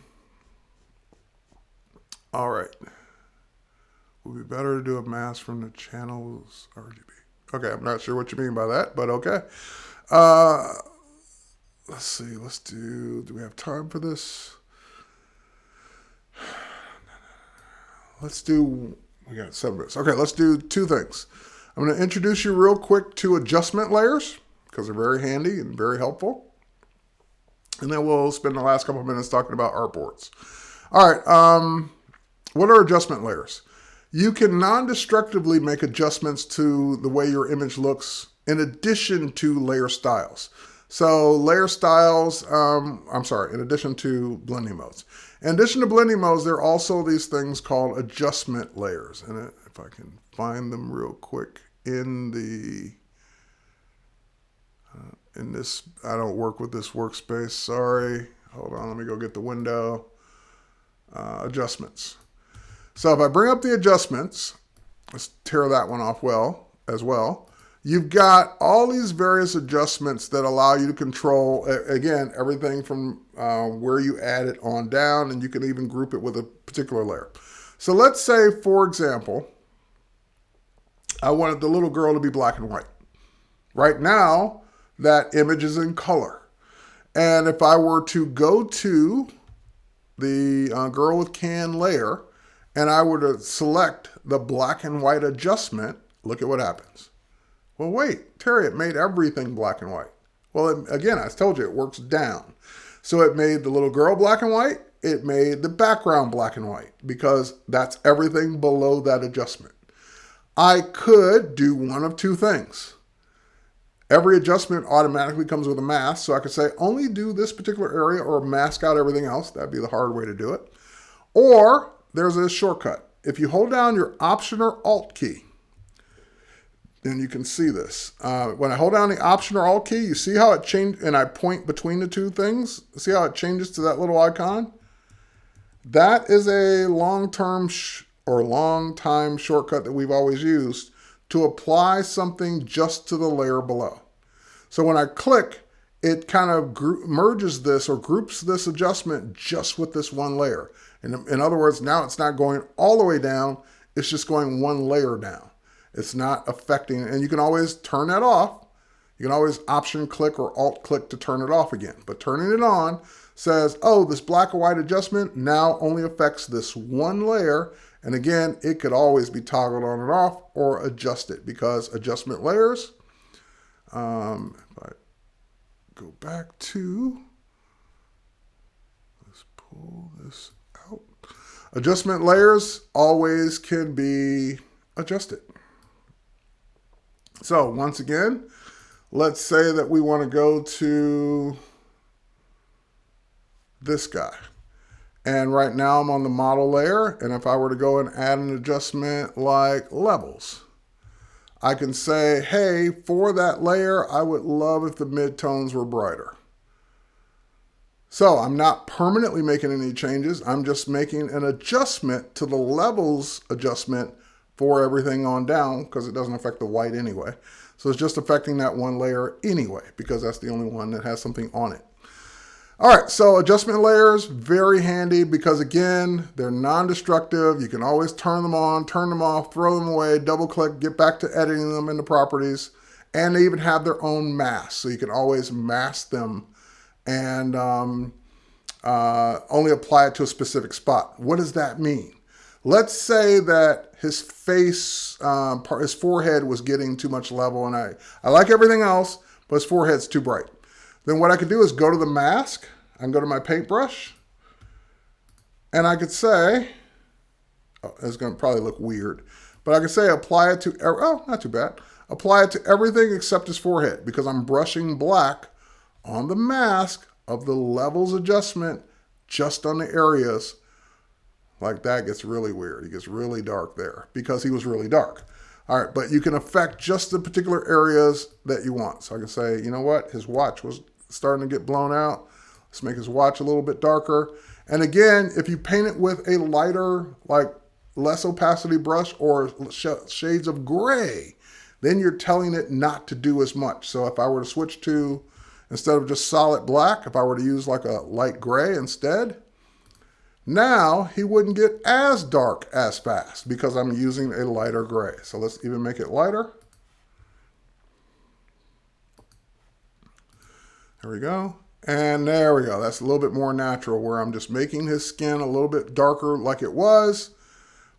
right. Would be better to do a mask from the channels RGB. Okay, I'm not sure what you mean by that, but okay. Let's see. Do we have time for this? We got 7 minutes. Okay, let's do 2 things. I'm going to introduce you real quick to adjustment layers, because they're very handy and very helpful. And then we'll spend the last couple of minutes talking about artboards. All right, what are adjustment layers? You can non-destructively make adjustments to the way your image looks in addition to layer styles. So layer styles, in addition to blending modes. In addition to blending modes, there are also these things called adjustment layers. And if I can find them real quick in this, I don't work with this workspace, sorry. Hold on, let me go get the window. Adjustments. So if I bring up the adjustments, let's tear that one off as well. You've got all these various adjustments that allow you to control, again, everything from where you add it on down, and you can even group it with a particular layer. So let's say, for example, I wanted the little girl to be black and white. Right now, that image is in color. And if I were to go to the girl with can layer, and I were to select the black and white adjustment, look at what happens. Well, wait, Terry, it made everything black and white. Well, again, I told you, it works down. So it made the little girl black and white. It made the background black and white, because that's everything below that adjustment. I could do one of 2 things. Every adjustment automatically comes with a mask, so I could say only do this particular area or mask out everything else. That'd be the hard way to do it. Or there's a shortcut. If you hold down your Option or Alt key, then you can see this. When I hold down the Option or Alt key, you see how it changed, and I point between the 2 things. See how it changes to that little icon? That is a long-time shortcut that we've always used to apply something just to the layer below. So when I click, it kind of merges this or groups this adjustment just with this one layer. And in other words, now it's not going all the way down, it's just going one layer down. It's not affecting, and you can always turn that off. You can always option click or alt click to turn it off again. But turning it on says, oh, this black and white adjustment now only affects this one layer. And again, it could always be toggled on and off or adjusted, because adjustment layers, if I go back to, let's pull this out. Adjustment layers always can be adjusted. So once again, let's say that we want to go to this guy. And right now I'm on the model layer. And if I were to go and add an adjustment like levels, I can say, hey, for that layer, I would love if the midtones were brighter. So I'm not permanently making any changes. I'm just making an adjustment to the levels adjustment for everything on down, because it doesn't affect the white anyway. So it's just affecting that one layer anyway, because that's the only one that has something on it. All right, so adjustment layers, very handy, because again, they're non-destructive. You can always turn them on, turn them off, throw them away, double click, get back to editing them in the properties. And they even have their own mask, so you can always mask them and only apply it to a specific spot. What does that mean? Let's say that his face, his forehead was getting too much level, and I like everything else, but his forehead's too bright. Then what I could do is go to the mask, I can go to my paintbrush, and I could say, oh, it's going to probably look weird, but I could say apply it to, oh, not too bad, apply it to everything except his forehead, because I'm brushing black on the mask of the levels adjustment just on the areas. Like that gets really weird. He gets really dark there because he was really dark. All right, but you can affect just the particular areas that you want. So I can say, you know what? His watch was starting to get blown out. Let's make his watch a little bit darker. And again, if you paint it with a lighter, like less opacity brush or shades of gray, then you're telling it not to do as much. So if I were to switch to, instead of just solid black, if I were to use like a light gray instead, now he wouldn't get as dark as fast because I'm using a lighter gray. So let's even make it lighter. There we go. And there we go. That's a little bit more natural, where I'm just making his skin a little bit darker like it was,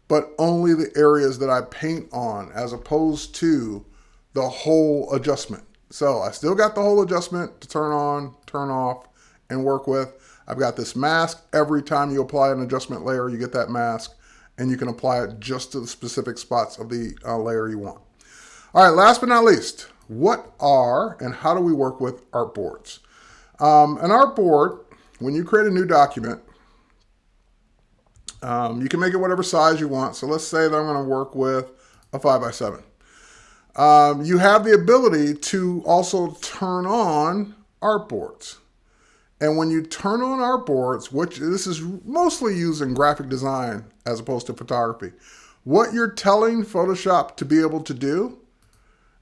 but only the areas that I paint on, as opposed to the whole adjustment. So I still got the whole adjustment to turn on, turn off, and work with. I've got this mask. Every time you apply an adjustment layer, you get that mask, and you can apply it just to the specific spots of the layer you want. All right, last but not least, what are and how do we work with artboards? An artboard, when you create a new document, you can make it whatever size you want. So let's say that I'm going to work with a 5x7. You have the ability to also turn on artboards. And when you turn on artboards, which this is mostly used in graphic design as opposed to photography, what you're telling Photoshop to be able to do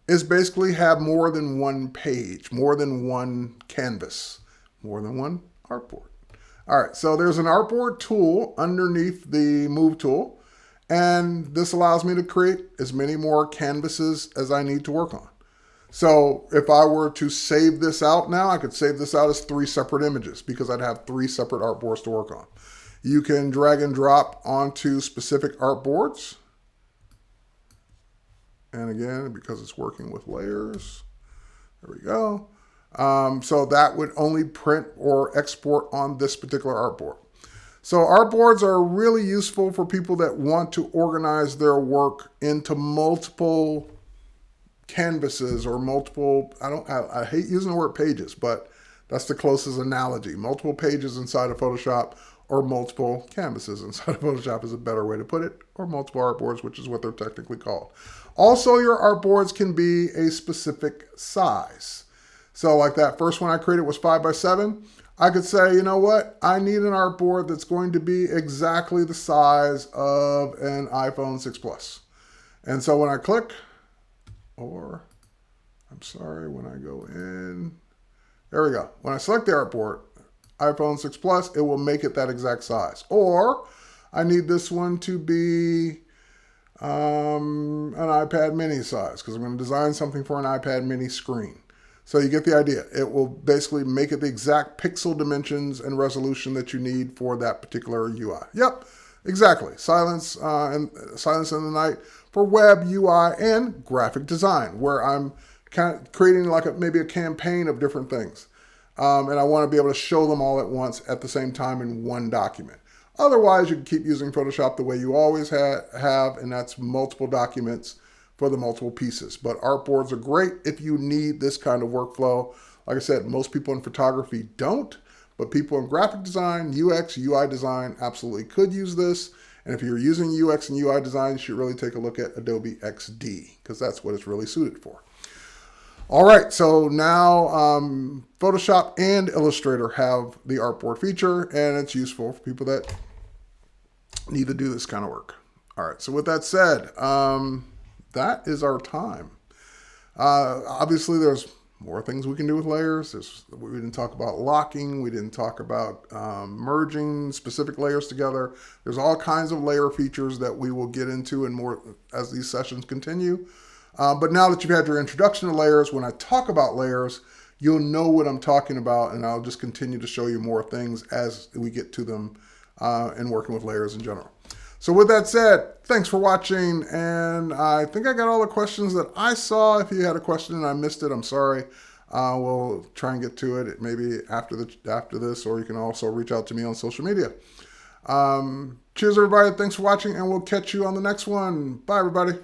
is basically have more than one page, more than one canvas, more than one artboard. All right, so there's an artboard tool underneath the Move tool, and this allows me to create as many more canvases as I need to work on. So if I were to save this out now, I could save this out as 3 separate images because I'd have 3 separate artboards to work on. You can drag and drop onto specific artboards. And again, because it's working with layers, there we go. So that would only print or export on this particular artboard. So artboards are really useful for people that want to organize their work into multiple canvases or multiple, I hate using the word pages, but that's the closest analogy. Multiple pages inside of Photoshop, or multiple canvases inside of Photoshop is a better way to put it, or multiple artboards, which is what they're technically called. Also, your artboards can be a specific size. So like that first one I created was 5x7. I could say, you know what? I need an artboard that's going to be exactly the size of an iPhone 6 Plus. And so when I click, or I'm sorry, when I go in, there we go. When I select the artboard, iPhone 6 Plus, it will make it that exact size. Or I need this one to be an iPad mini size, because I'm going to design something for an iPad mini screen. So you get the idea. It will basically make it the exact pixel dimensions and resolution that you need for that particular UI. Yep, exactly. Silence in the night for web UI and graphic design, where I'm kind of creating like maybe a campaign of different things. And I want to be able to show them all at once at the same time in one document. Otherwise, you can keep using Photoshop the way you always have, and that's multiple documents for the multiple pieces. But artboards are great if you need this kind of workflow. Like I said, most people in photography don't, but people in graphic design, UX, UI design absolutely could use this. And if you're using UX and UI design, you should really take a look at Adobe XD, because that's what it's really suited for. All right, so now Photoshop and Illustrator have the artboard feature, and it's useful for people that need to do this kind of work. All right, so with that said, that is our time. Obviously, there's more things we can do with layers. We didn't talk about locking. We didn't talk about merging specific layers together. There's all kinds of layer features that we will get into and more as these sessions continue. But now that you've had your introduction to layers, when I talk about layers, you'll know what I'm talking about, and I'll just continue to show you more things as we get to them and working with layers in general. So with that said, thanks for watching, and I think I got all the questions that I saw. If you had a question and I missed it, I'm sorry. We'll try and get to it maybe after this, or you can also reach out to me on social media. Cheers, everybody. Thanks for watching, and we'll catch you on the next one. Bye, everybody.